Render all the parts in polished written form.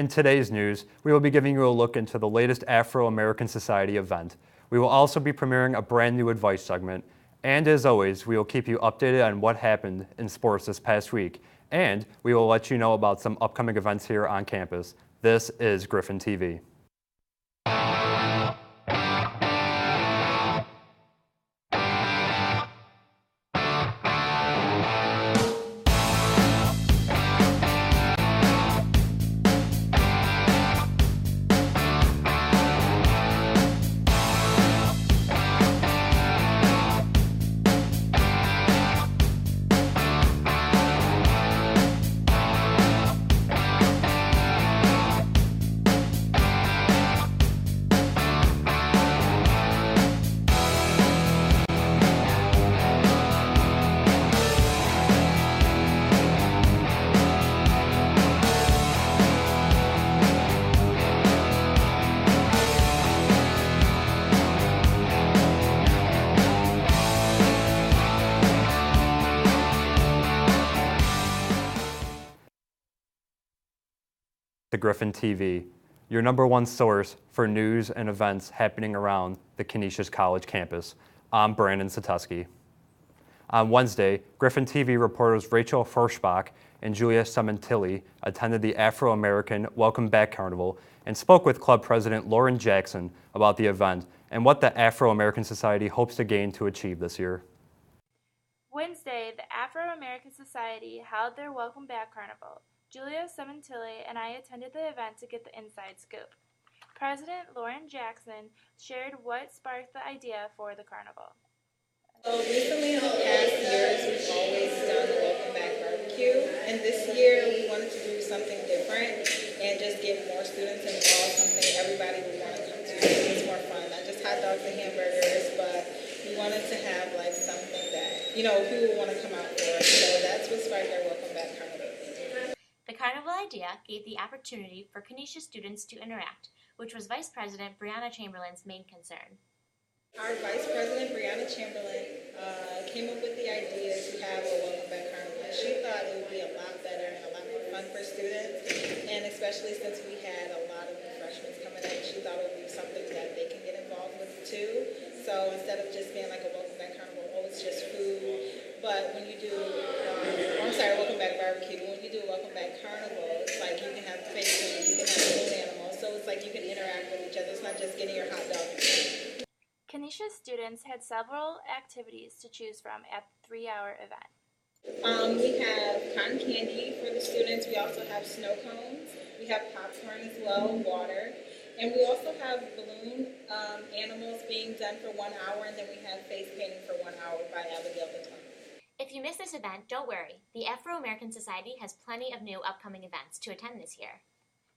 In today's news, we will be giving you a look into the latest Afro-American Society event. We will also be premiering a brand new advice segment. And as always, we will keep you updated on what happened in sports this past week. And we will let you know about some upcoming events here on campus. This is Griffin TV. To Griffin TV, your #1 source for news and events happening around the Canisius College campus. I'm Brandon Sieteski. On Wednesday, Griffin TV reporters Rachel Furschbach and Julia Sementilli attended the Afro-American Welcome Back Carnival and spoke with club president Lauren Jackson about the event and what the Afro-American Society hopes to gain to achieve this year. Wednesday, the Afro-American Society held their Welcome Back Carnival. Julia Sementilli and I attended the event to get the inside scoop. President Lauren Jackson shared what sparked the idea for the carnival. So recently in the past years, we've always done the Welcome Back barbecue, and this year we wanted to do something different and just get more students involved, something everybody would want to come to. It's more fun, not just hot dogs and hamburgers, but we wanted to have like something that, people would want to come out for. So that's what sparked our Welcome Back carnival. The carnival idea gave the opportunity for Canisius students to interact, which was Vice President Brianna Chamberlain's main concern. Our Vice President Brianna Chamberlain came up with the idea to have a Welcome Back carnival. She thought it would be a lot better and a lot more fun for students, and especially since we had a lot of new freshmen coming in, she thought it would be something that they can get involved with too. So instead of just being like a Welcome Back carnival, it's just food. But when you do, Welcome Back barbecue, when you do a Welcome Back carnival, it's like you can have faces, you can have little animals, so it's like you can interact with each other. It's not just getting your hot dog. Canisius students had several activities to choose from at the 3-hour event. We have cotton candy for the students. We also have snow cones. We have popcorn as well, water. And we also have balloon animals being done for 1 hour, and then we have face painting for 1 hour by Abigail the Twin. If you missed this event, don't worry. The Afro-American Society has plenty of new upcoming events to attend this year.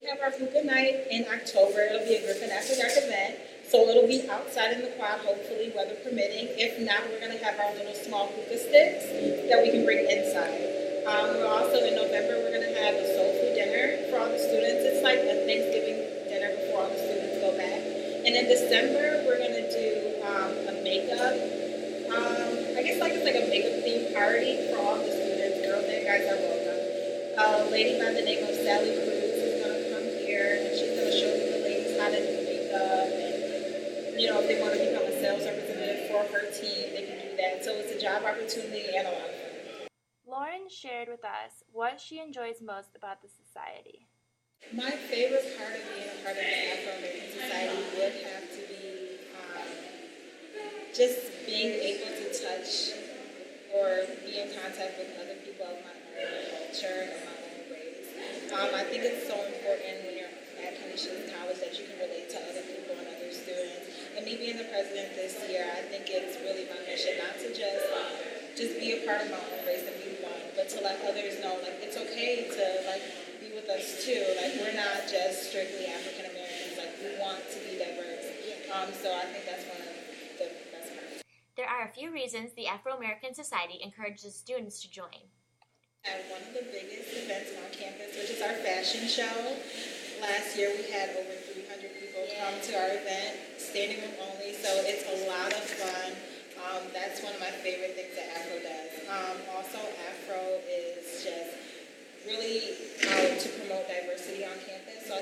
We have our hookah night in October. It'll be a Griffin After Dark event, so it'll be outside in the quad, hopefully, weather permitting. If not, we're going to have our little small hookah sticks that we can bring inside. We're also, in November, we're going to have a soul food dinner for all the students. It's like a Thanksgiving dinner before all the students go back. And in December, we're going to do a makeup. It's like a makeup themed party for all the students. Girls and guys are welcome. A lady by the name of Sally Cruz is going to come here, and she's going to show the ladies how to do makeup. And, if they want to become a sales representative for her team, they can do that. So it's a job opportunity and a lot of fun. Lauren shared with us what she enjoys most about the society. My favorite part of being a part of the Afro-American Society would have to be just being able to touch or be in contact with other people of my own culture and my own race. I think it's so important when you're at Canisius College that you can relate to other people and other students. And me being the president this year, I think it's really my mission not to just be a part of my own race and be one, but to let others know it's okay to be with us too. We're not just strictly African Americans. We want to be diverse. So I think that's one of the best parts. There are a few reasons the Afro-American Society encourages students to join. At one of the biggest events on campus, which is our fashion show. Last year we had over 300 people come to our event, standing room only, so it's a lot of fun. That's one of my favorite things that Afro does. Also, Afro is just really out to promote diversity on campus, so I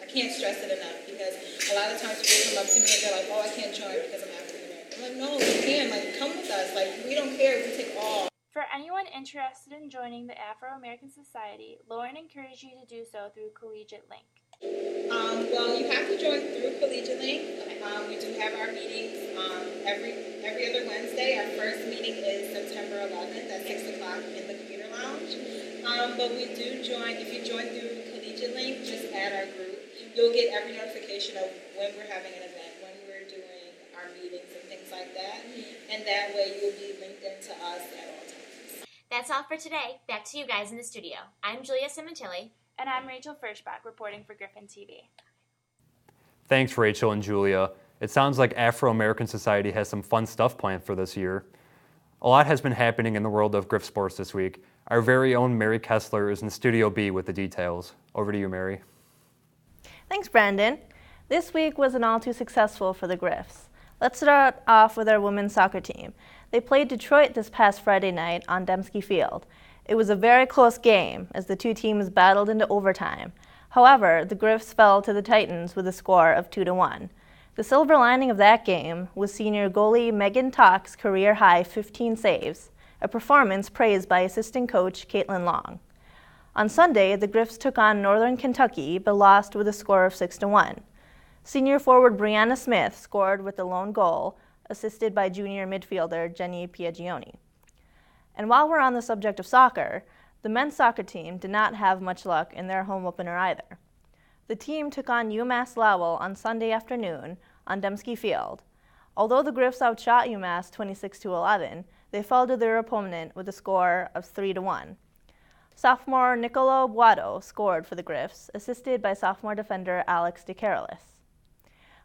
can't stress it enough because a lot of times people come up to me and they're like, oh, I can't join because I'm African American. I'm like, no, you can. Like, come with us. Like, we don't care. We take all. For anyone interested in joining the Afro-American Society, Lauren encouraged you to do so through Collegiate Link. Well, you have to join through Collegiate Link. We do have our meetings every other Wednesday. Our first meeting is September 11th at 6 o'clock in the Commuter Lounge. But we do join, if you join through Collegiate Link, just add our group. You'll get every notification of when we're having an event, when we're doing our meetings and things like that. And that way you'll be linked into us at all times. That's all for today. Back to you guys in the studio. I'm Julia Simontilli. And I'm Rachel Firschbach reporting for Griffin TV. Thanks, Rachel and Julia. It sounds like Afro-American Society has some fun stuff planned for this year. A lot has been happening in the world of Griff sports this week. Our very own Mary Kessler is in Studio B with the details. Over to you, Mary. Thanks, Brandon. This week wasn't all too successful for the Griffs. Let's start off with our women's soccer team. They played Detroit this past Friday night on Sieteski Field. It was a very close game as the two teams battled into overtime. However, the Griffs fell to the Titans with a score of 2-1. The silver lining of that game was senior goalie Megan Tock's career-high 15 saves, a performance praised by assistant coach Caitlin Long. On Sunday, the Griffs took on Northern Kentucky but lost with a score of 6-1. Senior forward Brianna Smith scored with the lone goal, assisted by junior midfielder Jenny Piagioni. And while we're on the subject of soccer, the men's soccer team did not have much luck in their home opener either. The team took on UMass Lowell on Sunday afternoon on Sieteski Field. Although the Griffs outshot UMass 26-11, they fell to their opponent with a score of 3-1. Sophomore Nicolo Boado scored for the Griffs, assisted by sophomore defender Alex DeCarolis.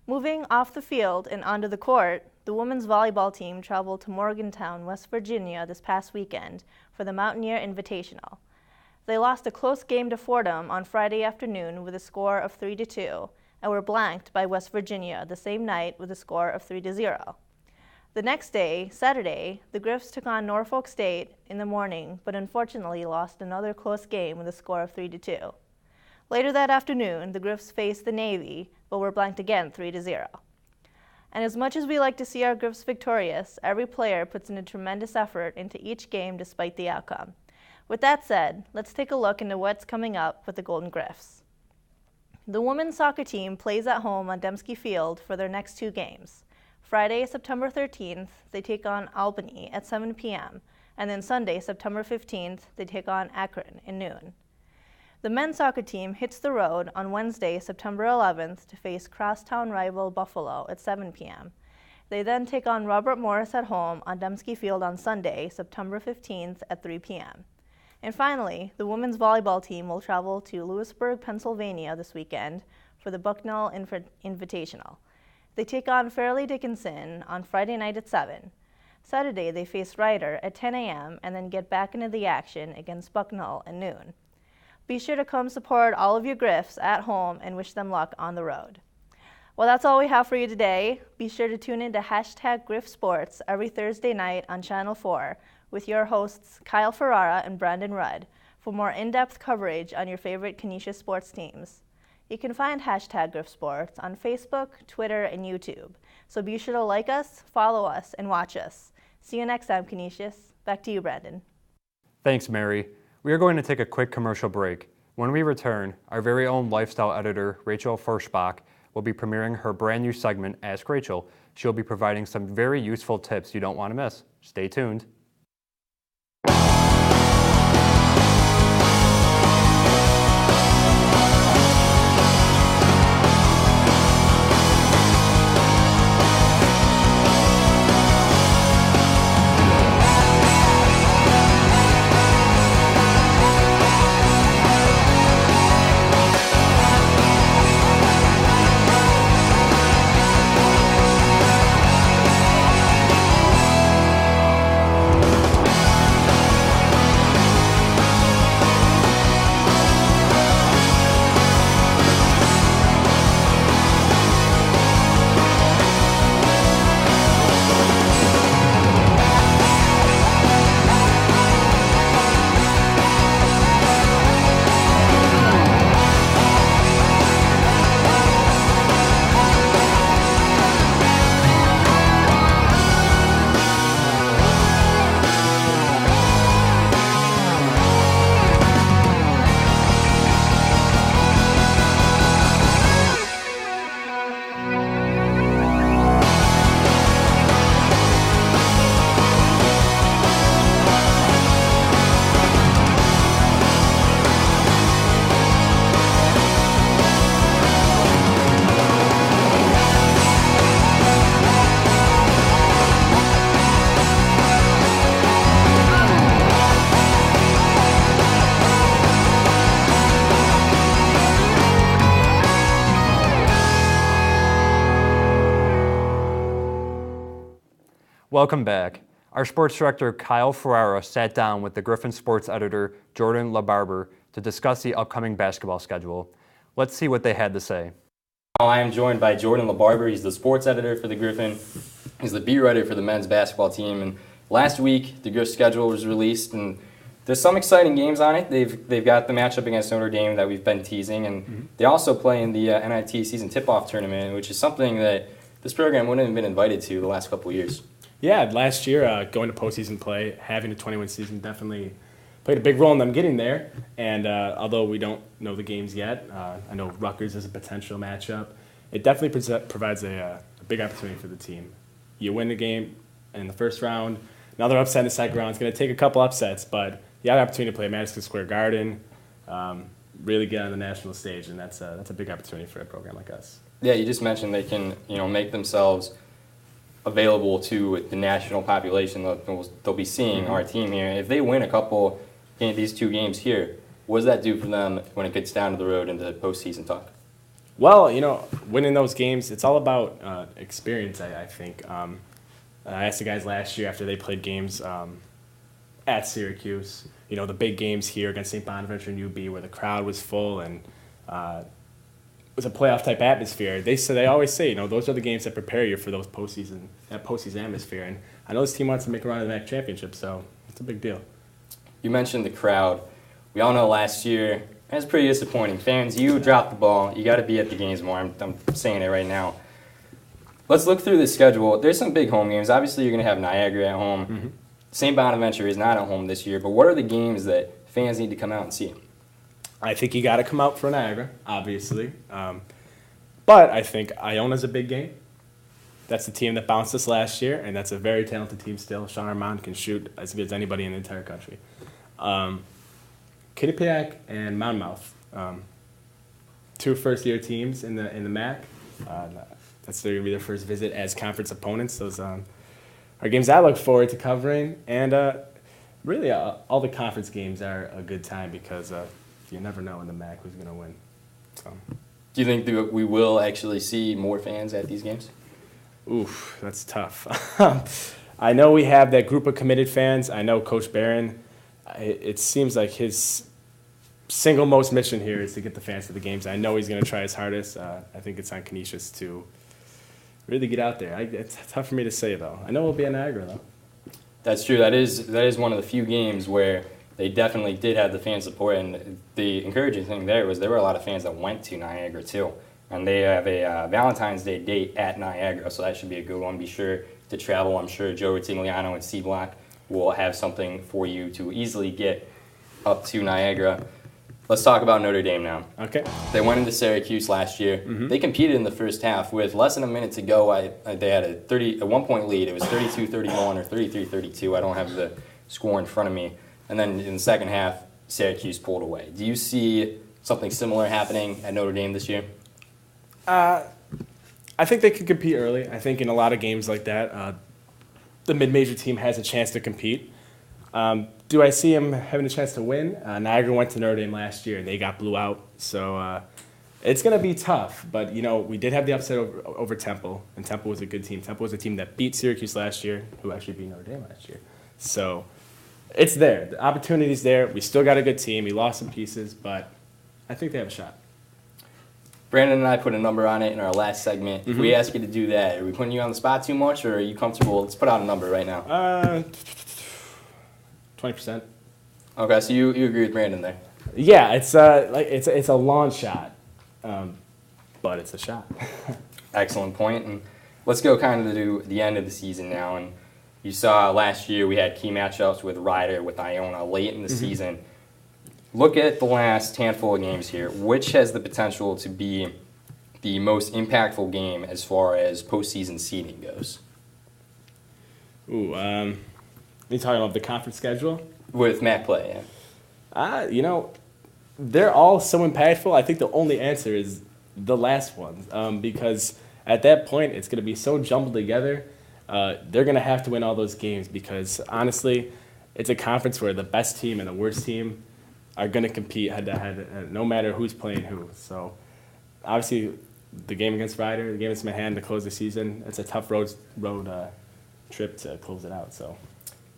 Moving off the field and onto the court, the women's volleyball team traveled to Morgantown, West Virginia this past weekend for the Mountaineer Invitational. They lost a close game to Fordham on Friday afternoon with a score of 3-2 and were blanked by West Virginia the same night with a score of 3-0. The next day, Saturday, the Griffs took on Norfolk State in the morning but unfortunately lost another close game with a score of 3-2. Later that afternoon, the Griffs faced the Navy but were blanked again 3-0. And as much as we like to see our Griffs victorious, every player puts in a tremendous effort into each game despite the outcome. With that said, let's take a look into what's coming up with the Golden Griffs. The women's soccer team plays at home on Sieteski Field for their next two games. Friday, September 13th, they take on Albany at 7 p.m., and then Sunday, September 15th, they take on Akron at noon. The men's soccer team hits the road on Wednesday, September 11th to face crosstown rival Buffalo at 7 p.m. They then take on Robert Morris at home on Sieteski Field on Sunday, September 15th at 3 p.m. And finally, the women's volleyball team will travel to Lewisburg, Pennsylvania this weekend for the Bucknell Invitational. They take on Fairleigh Dickinson on Friday night at 7. Saturday, they face Ryder at 10 a.m. and then get back into the action against Bucknell at noon. Be sure to come support all of your Griffs at home and wish them luck on the road. Well, that's all we have for you today. Be sure to tune in to #GriffSports every Thursday night on Channel 4 with your hosts Kyle Ferrara and Brandon Rudd for more in-depth coverage on your favorite Canisius sports teams. You can find #GriffSports on Facebook, Twitter, and YouTube. So be sure to like us, follow us, and watch us. See you next time, Canisius. Back to you, Brandon. Thanks, Mary. We are going to take a quick commercial break. When we return, our very own lifestyle editor, Rachel Firschbach, will be premiering her brand new segment, Ask Rachel. She'll be providing some very useful tips you don't want to miss. Stay tuned. Welcome back. Our sports director, Kyle Ferrara, sat down with the Griffin sports editor, Jordan LaBarber, to discuss the upcoming basketball schedule. Let's see what they had to say. I am joined by Jordan LaBarber. He's the sports editor for the Griffin. He's the beat writer for the men's basketball team. And last week, the Griff schedule was released, and there's some exciting games on it. They've got the matchup against Notre Dame that we've been teasing, and they also play in the NIT season tip-off tournament, which is something that this program wouldn't have been invited to the last couple of years. Yeah, last year, going to postseason play, having a 21 season definitely played a big role in them getting there. And although we don't know the games yet, I know Rutgers is a potential matchup. It definitely provides a big opportunity for the team. You win the game in the first round, another upset in the second round. It's going to take a couple upsets, but you have the opportunity to play at Madison Square Garden, really get on the national stage, and that's a big opportunity for a program like us. Yeah, you just mentioned they can make themselves available to the national population. They'll be seeing our team here. If they win a couple these two games here, what does that do for them when it gets down to the road into postseason talk? Well, winning those games, it's all about experience, I think. I asked the guys last year after they played games at Syracuse, the big games here against St. Bonaventure and UB where the crowd was full and it was a playoff-type atmosphere. They always say, those are the games that prepare you for that postseason atmosphere. And I know this team wants to make a run at the MAC championship, so it's a big deal. You mentioned the crowd. We all know last year, it was pretty disappointing. Fans, you dropped the ball. You got to be at the games more. I'm saying it right now. Let's look through the schedule. There's some big home games. Obviously, you're going to have Niagara at home. Mm-hmm. St. Bonaventure is not at home this year, but what are the games that fans need to come out and see? I think you got to come out for Niagara, obviously. But I think Iona's a big game. That's the team that bounced us last year, and that's a very talented team still. Sean Armand can shoot as good as anybody in the entire country. Quinnipiac and Monmouth, two first-year teams in the MAC. That's going to be their first visit as conference opponents. Those are games I look forward to covering, and really all the conference games are a good time because you never know in the MAC who's going to win. So. Do you think that we will actually see more fans at these games? Oof, that's tough. I know we have that group of committed fans. I know Coach Barron, it seems like his single most mission here is to get the fans to the games. I know he's going to try his hardest. I think it's on Canisius to really get out there. It's tough for me to say, though. I know we'll be at Niagara, though. That's true. That is one of the few games where they definitely did have the fan support, and the encouraging thing there was there were a lot of fans that went to Niagara, too. And they have a Valentine's Day date at Niagara, so that should be a good one. Be sure to travel. I'm sure Joe Rotigliano and C-Block will have something for you to easily get up to Niagara. Let's talk about Notre Dame now. Okay. They went into Syracuse last year. Mm-hmm. They competed in the first half with less than a minute to go. They had a 1-point lead. It was 32-31 or 33-32. I don't have the score in front of me. And then in the second half, Syracuse pulled away. Do you see something similar happening at Notre Dame this year? I think they could compete early. I think in a lot of games like that, the mid-major team has a chance to compete. Do I see them having a chance to win? Niagara went to Notre Dame last year, and they got blew out. So it's going to be tough. But, we did have the upset over Temple, and Temple was a good team. Temple was a team that beat Syracuse last year, who actually beat Notre Dame last year. So it's there. The opportunity's there. We still got a good team. We lost some pieces, but I think they have a shot. Brandon and I put a number on it in our last segment. Mm-hmm. If we ask you to do that, are we putting you on the spot too much, or are you comfortable? Let's put out a number right now. 20%. Okay, so you agree with Brandon there? Yeah, it's a long shot, but it's a shot. Excellent point. And let's go kind of to the end of the season now. And you saw last year we had key matchups with Rider, with Iona late in the season. Look at the last handful of games here. Which has the potential to be the most impactful game as far as postseason seeding goes? Ooh, you talking about the conference schedule? With MAC play, yeah. They're all so impactful. I think the only answer is the last one, because at that point it's going to be so jumbled together. They're going to have to win all those games because, honestly, it's a conference where the best team and the worst team are going to compete head-to-head, no matter who's playing who. So, obviously, the game against Rider, the game against Manhattan to close the season, it's a tough road trip to close it out. So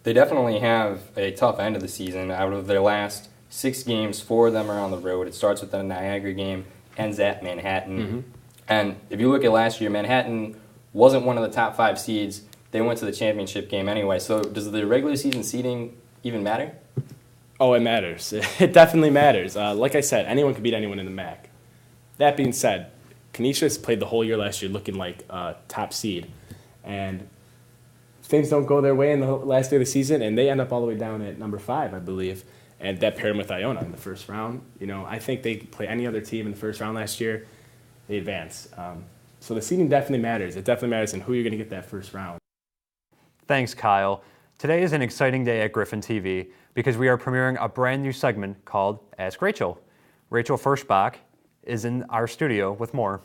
They definitely have a tough end of the season. Out of their last 6 games, 4 of them are on the road. It starts with the Niagara game, ends at Manhattan. And if you look at last year, Manhattan wasn't one of the top 5 seeds. They went to the championship game anyway. So does the regular season seeding even matter? Oh, it matters. It definitely matters. Like I said, anyone can beat anyone in the MAC. That being said, Canisius played the whole year last year looking like a top seed. And things don't go their way in the last day of the season, and they end up all the way down at number 5, I believe. And that paired them with Iona in the first round. You know, I think they could play any other team in the first round last year. They advance. So the seeding definitely matters. It definitely matters in who you're going to get that first round. Thanks, Kyle. Today is an exciting day at Griffin TV because we are premiering a brand new segment called Ask Rachel. Rachel Firstbach is in our studio with more.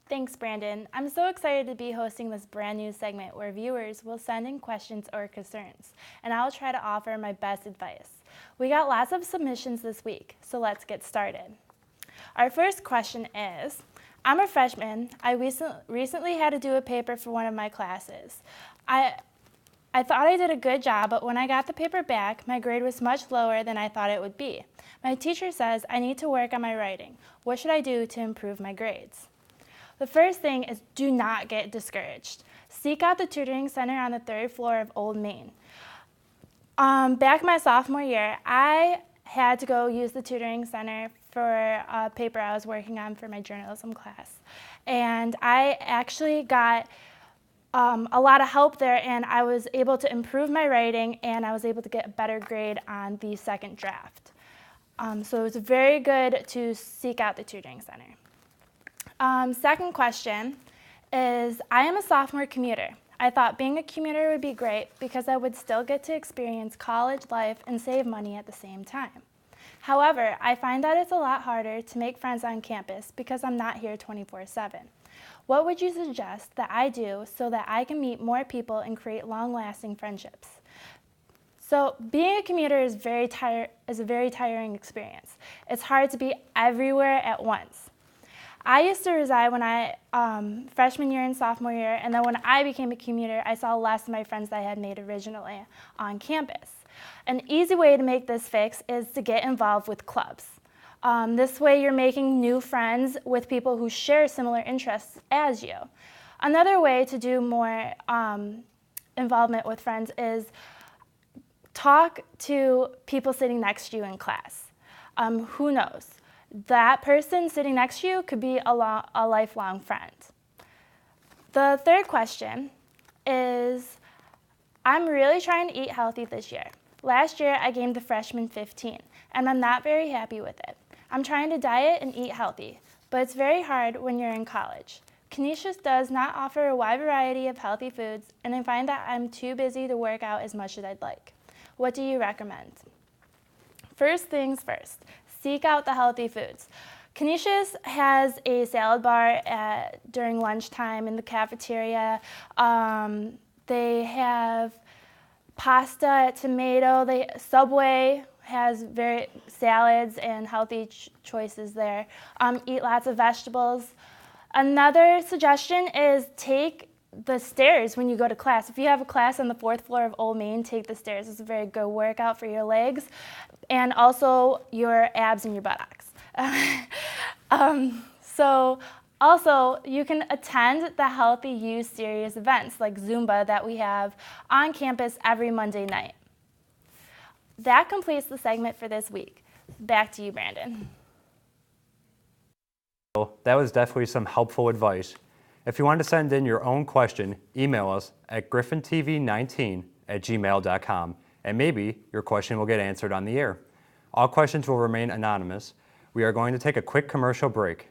Thanks, Brandon. I'm so excited to be hosting this brand new segment where viewers will send in questions or concerns, and I'll try to offer my best advice. We got lots of submissions this week, so let's get started. Our first question is, I'm a freshman. I recently had to do a paper for one of my classes. I thought I did a good job, but when I got the paper back, my grade was much lower than I thought it would be. My teacher says I need to work on my writing. What should I do to improve my grades? The first thing is do not get discouraged. Seek out the tutoring center on the 3rd floor of Old Main. Back my sophomore year, I had to go use the tutoring center for a paper I was working on for my journalism class. And I actually got a lot of help there, and I was able to improve my writing, and I was able to get a better grade on the second draft. So it was very good to seek out the tutoring center. Second question is, I am a sophomore commuter. I thought being a commuter would be great because I would still get to experience college life and save money at the same time. However, I find that it's a lot harder to make friends on campus because I'm not here 24/7. What would you suggest that I do so that I can meet more people and create long-lasting friendships? So being a commuter is a very tiring experience. It's hard to be everywhere at once. I used to reside when freshman year and sophomore year, and then when I became a commuter, I saw less of my friends that I had made originally on campus. An easy way to make this fix is to get involved with clubs. This way you're making new friends with people who share similar interests as you. Another way to do more involvement with friends is talk to people sitting next to you in class. Who knows? That person sitting next to you could be a lifelong friend. The third question is, I'm really trying to eat healthy this year. Last year, I gained the freshman 15, and I'm not very happy with it. I'm trying to diet and eat healthy, but it's very hard when you're in college. Canisius does not offer a wide variety of healthy foods, and I find that I'm too busy to work out as much as I'd like. What do you recommend? First things first, seek out the healthy foods. Canisius has a salad bar during lunchtime in the cafeteria. They have pasta, tomato. Subway has salads and healthy choices there. Eat lots of vegetables. Another suggestion is take the stairs when you go to class. If you have a class on the 4th floor of Old Main, take the stairs. It's a very good workout for your legs and also your abs and your buttocks. Also, you can attend the Healthy You Series events like Zumba that we have on campus every Monday night. That completes the segment for this week. Back to you, Brandon. That was definitely some helpful advice. If you want to send in your own question, email us at griffintv19@gmail.com, and maybe your question will get answered on the air. All questions will remain anonymous. We are going to take a quick commercial break.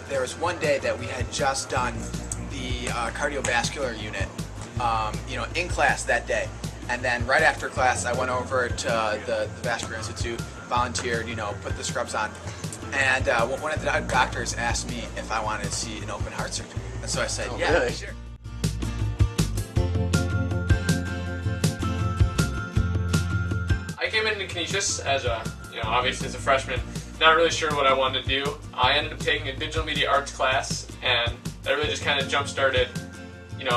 There was one day that we had just done the cardiovascular unit, in class that day. And then right after class, I went over to the Vascular Institute, volunteered, put the scrubs on. And one of the doctors asked me if I wanted to see an open heart surgery. And so I said, yeah, really? Sure. I came into Canisius as obviously as a freshman. not really sure what I wanted to do. I ended up taking a digital media arts class, and that really just kind of jump-started,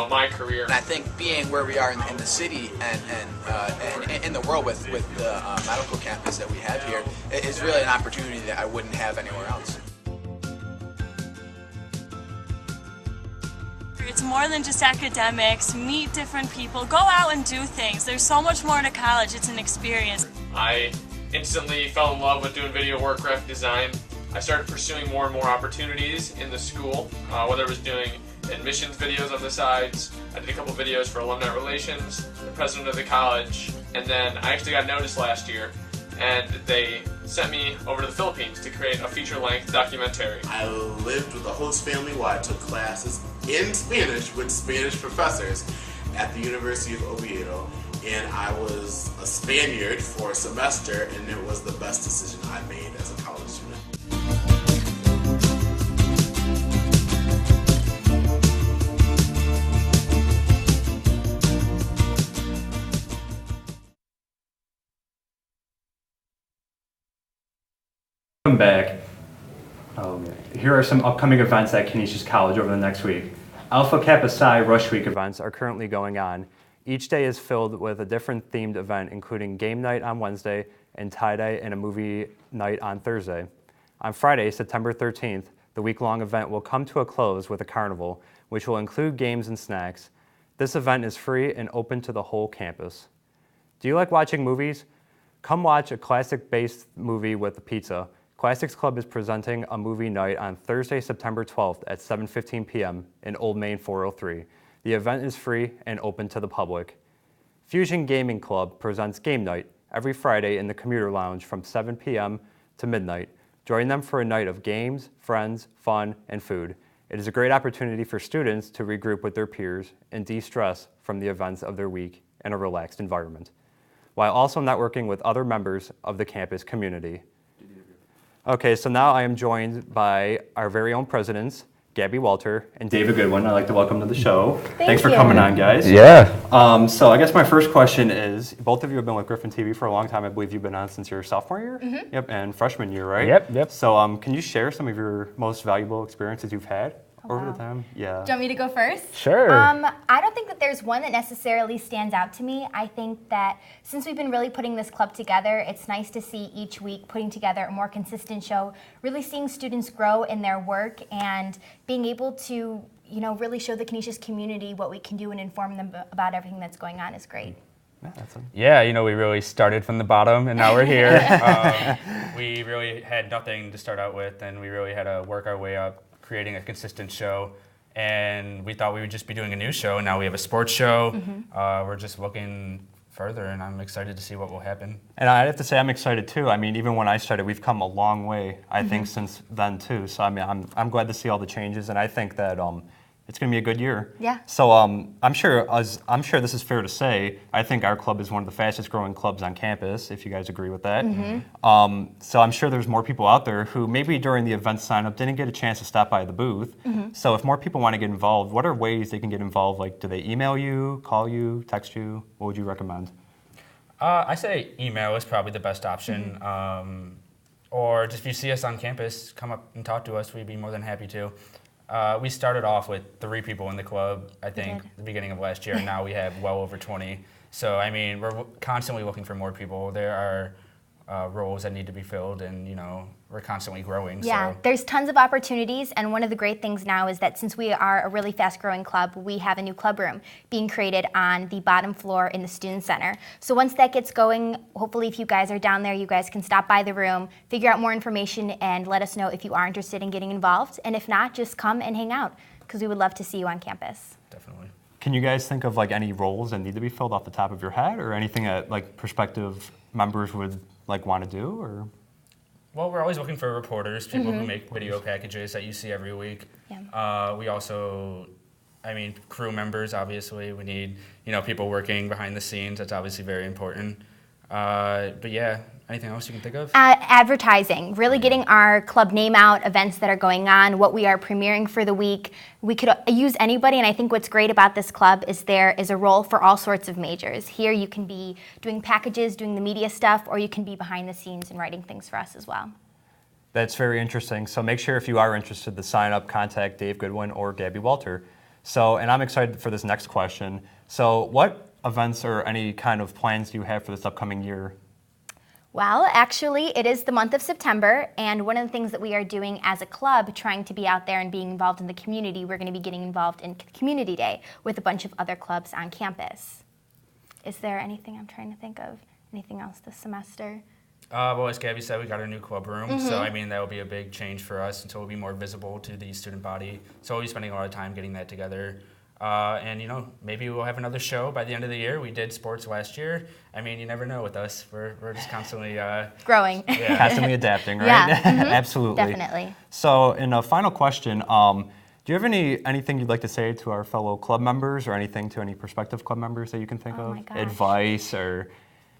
my career. And I think being where we are in the city and in the world with the medical campus that we have here is really an opportunity that I wouldn't have anywhere else. It's more than just academics. Meet different people, go out and do things. There's so much more to college. It's an experience. I instantly fell in love with doing video work, graphic design. I started pursuing more and more opportunities in the school, whether it was doing admissions videos on the sides. I did a couple videos for alumni relations, the president of the college, and then I actually got noticed last year, and they sent me over to the Philippines to create a feature-length documentary. I lived with the host family while I took classes in Spanish with Spanish professors at the University of Oviedo, and I was a Spaniard for a semester, and it was the best decision I made as a college student. Welcome back. Here are some upcoming events at Canisius College over the next week. Alpha Kappa Psi Rush Week events are currently going on. Each day is filled with a different themed event, including game night on Wednesday and tie-dye and a movie night on Thursday. On Friday, September 13th, the week-long event will come to a close with a carnival, which will include games and snacks. This event is free and open to the whole campus. Do you like watching movies? Come watch a classic-based movie with a pizza. Classics Club is presenting a movie night on Thursday, September 12th at 7:15 p.m. in Old Main 403. The event is free and open to the public. Fusion Gaming Club presents Game Night every Friday in the Commuter Lounge from 7 p.m. to midnight. Join them for a night of games, friends, fun, and food. It is a great opportunity for students to regroup with their peers and de-stress from the events of their week in a relaxed environment, while also networking with other members of the campus community. Okay, so now I am joined by our very own presidents, Gabby Walter and David Goodwin. I'd like to welcome to the show. Thanks for coming on, guys. Yeah. So I guess my first question is, both of you have been with Griffin TV for a long time. I believe you've been on since your sophomore year? Mm-hmm. Yep, and freshman year, right? Yep. So can you share some of your most valuable experiences you've had over the time? Yeah. Do you want me to go first? Sure. I don't think that there's one that necessarily stands out to me. I think that since we've been really putting this club together, it's nice to see each week putting together a more consistent show, really seeing students grow in their work and being able to, really show the Canisius community what we can do and inform them about everything that's going on is great. Yeah, we really started from the bottom and now we're here. We really had nothing to start out with and we really had to work our way up, creating a consistent show, and we thought we would just be doing a news show, and now we have a sports show. Mm-hmm. We're just looking further, and I'm excited to see what will happen. And I have to say I'm excited too. I mean, even when I started, we've come a long way, I think, since then too. So I mean, I'm glad to see all the changes, and I think that it's going to be a good year. Yeah. So I'm sure this is fair to say, I think our club is one of the fastest growing clubs on campus, if you guys agree with that. Mm-hmm. So I'm sure there's more people out there who maybe during the event sign up didn't get a chance to stop by the booth. Mm-hmm. So if more people want to get involved, what are ways they can get involved? Like, do they email you, call you, text you? What would you recommend? I say email is probably the best option. Mm-hmm. Or just if you see us on campus, come up and talk to us. We'd be more than happy to. We started off with 3 people in the club, I think, at the beginning of last year, and now we have well over 20. So, I mean, we're constantly looking for more people. There are roles that need to be filled, and, we're constantly growing. Yeah, there's tons of opportunities, and one of the great things now is that since we are a really fast-growing club, we have a new club room being created on the bottom floor in the Student Center. So once that gets going, hopefully if you guys are down there, you guys can stop by the room, figure out more information, and let us know if you are interested in getting involved. And if not, just come and hang out, because we would love to see you on campus. Definitely. Can you guys think of any roles that need to be filled off the top of your head, or anything that prospective members would want to do, or? Well, we're always looking for reporters, people who make video packages that you see every week. Yeah. We also, crew members, obviously. We need, people working behind the scenes. That's obviously very important. But yeah, anything else you can think of? Advertising, really getting our club name out, events that are going on, what we are premiering for the week. We could use anybody, and I think what's great about this club is there is a role for all sorts of majors. Here you can be doing packages, doing the media stuff, or you can be behind the scenes and writing things for us as well. That's very interesting. So make sure if you are interested to sign up, contact Dave Goodwin or Gabby Walter. So, and I'm excited for this next question. So what events or any kind of plans do you have for this upcoming year? Well, actually, it is the month of September, and one of the things that we are doing as a club, trying to be out there and being involved in the community, we're going to be getting involved in Community Day with a bunch of other clubs on campus. Is there anything I'm trying to think of? Anything else this semester? Well, as Gabby said, we got our new club room, so I mean that will be a big change for us, and so we'll be more visible to the student body. So we'll be spending a lot of time getting that together. And you know, maybe we'll have another show by the end of the year. We did sports last year. I mean, you never know with us. We're just constantly growing, constantly adapting, right? Yeah, Absolutely, definitely. So, in a final question, do you have anything you'd like to say to our fellow club members, or anything to any prospective club members that you can think of? My gosh. Advice or?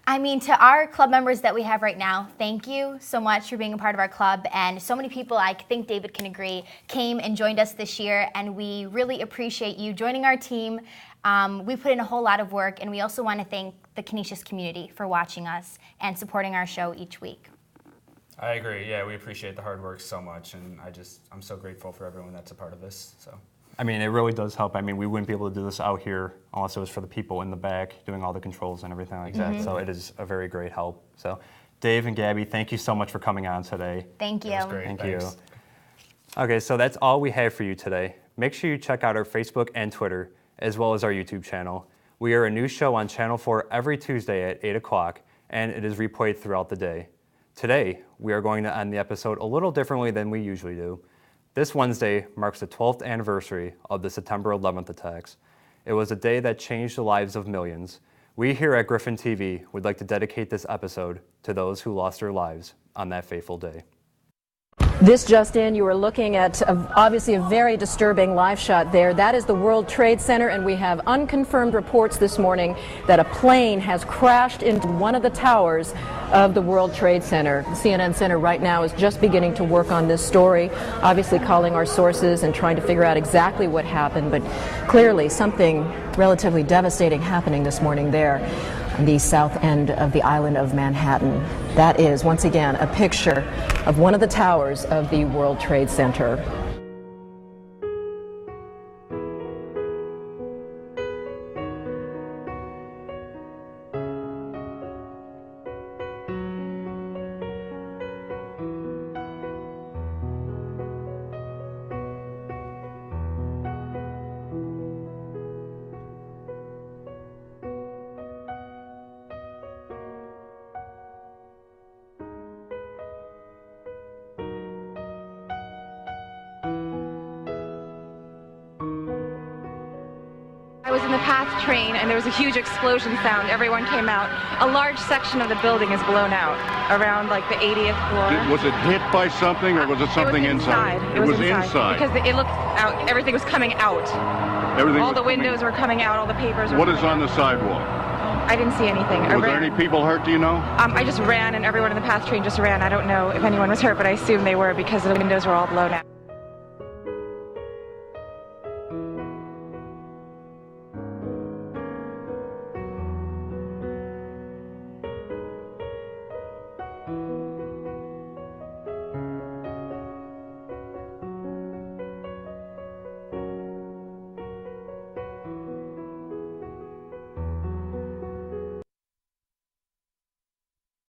I mean, to our club members that we have right now, thank you so much for being a part of our club. And so many people, I think David can agree, came and joined us this year, and we really appreciate you joining our team. We put in a whole lot of work, and we also want to thank the Canisius community for watching us and supporting our show each week. I agree. Yeah, we appreciate the hard work so much, and I'm so grateful for everyone that's a part of this. So. I mean, it really does help. I mean, we wouldn't be able to do this out here unless it was for the people in the back doing all the controls and everything like that. So it is a very great help. So Dave and Gabby, thank you so much for coming on today. Thank you. That was great. Thank Thanks. you. Okay, so that's all we have for you today. Make sure you check out our Facebook and Twitter, as well as our YouTube channel. We are a new show on Channel 4 every Tuesday at 8 o'clock, and it is replayed throughout the day. Today, we are going to end the episode a little differently than we usually do. This Wednesday marks the 12th anniversary of the September 11th attacks. It was a day that changed the lives of millions. We here at Griffin TV would like to dedicate this episode to those who lost their lives on that fateful day. This just in, you are looking at obviously a very disturbing live shot there. That is the World Trade Center, and we have unconfirmed reports this morning that a plane has crashed into one of the towers of the World Trade Center. CNN Center right now is just beginning to work on this story, obviously calling our sources and trying to figure out exactly what happened, but clearly something relatively devastating happening this morning there on the south end of the island of Manhattan. That is, once again, a picture of one of the towers of the World Trade Center. I was in the PATH train and there was a huge explosion sound. Everyone came out. A large section of the building is blown out, around like the 80th floor. Was it hit by something, or was it something inside? It was inside. Because it looked out, everything was coming out. All the windows were coming out, all the papers were What is coming on the sidewalk? I didn't see anything. Was there any people hurt, do you know? I just ran and everyone in the PATH train just ran. I don't know if anyone was hurt, but I assume they were because the windows were all blown out.